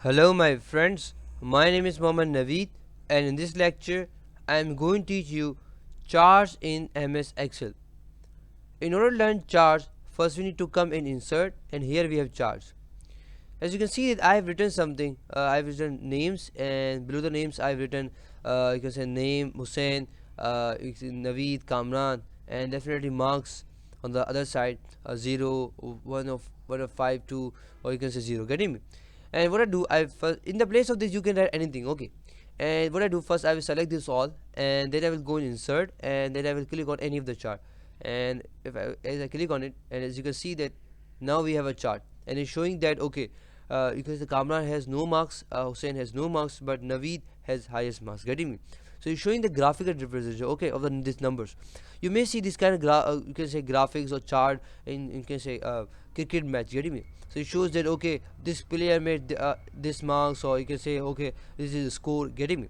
Hello my friends, my name is Mohammad Naveed and in this lecture I am going to teach you charts in MS Excel. In order to learn charts, first we need to come in insert and here we have charts. As you can see that I have written something, I have written names and below the names I have written you can say name, Hussein, you can say Naveed, Kamran and definitely marks on the other side 0, 1 of 5, 2 or you can say 0, getting me? And what I do, I first in the place of this you can write anything, okay? And what I do first, I will select this all and then I will go in insert and then I will click on any of the chart. And as I click on it, and as you can see that now we have a chart and it's showing that okay, because the Kamran has no marks, Hussein has no marks, but Naveed has highest marks, getting me? So it's showing the graphical representation, okay, of these numbers. You may see this kind of you can say graphics or chart in you can say cricket match, getting me? So it shows that okay, this player made this marks, or you can say okay, this is the score, getting me?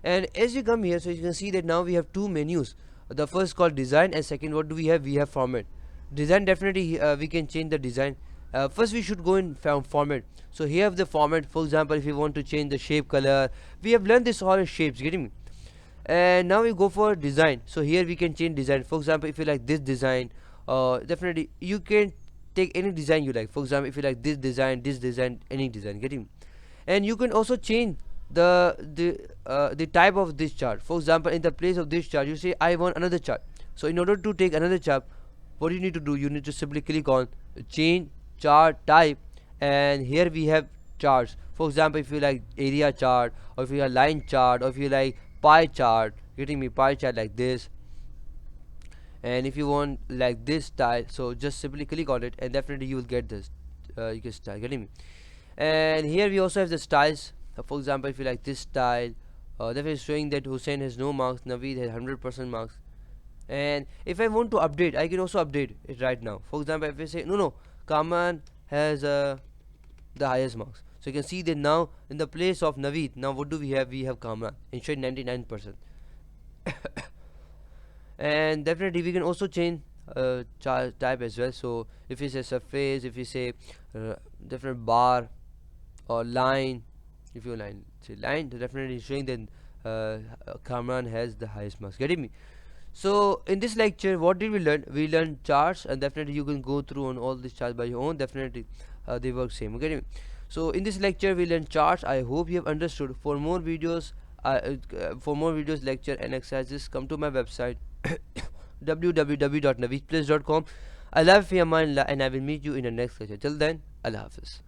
And as you come here, so you can see that now we have two menus. The first called design, and second, what do we have? We have format. Design, definitely we can change the design. First we should go in format. So here have the format. For example, if you want to change the shape, color, we have learned this all in shapes, getting me? And now we go for design. So here we can change design. For example, if you like this design, definitely you can take any design you like. For example, if you like this design, any design, getting me? And you can also change the type of this chart. For example, in the place of this chart you say I want another chart. So in order to take another chart, what you need to do, you need to simply click on change chart type, and here we have charts. For example, if you like area chart, or if you like line chart, or if you like pie chart, getting me, pie chart like this. And if you want like this style, so just simply click on it and definitely you will get this you can style, getting me? And here we also have the styles. For example, if you like this style, definitely showing that Hussein has no marks, Naveed has 100% marks. And if I want to update, I can also update it right now. For example, if I say no, Kaman has the highest marks, so you can see that now in the place of Naveed, now what do we have? We have Kamran and showing 99%. And definitely we can also change chart type as well. So if you say surface, if you say different bar or line, if you line say line, definitely showing that Kamran has the highest marks, getting me? So in this lecture, what did we learn? We learned charts, and definitely you can go through on all these charts by your own. Definitely they work same, okay? So in this lecture we learned charts. I hope you have understood. For more videos, lecture and exercises, come to my website www.naveedplace.com. I love your mind, and I will meet you in the next lecture. Till then, Allah Hafiz.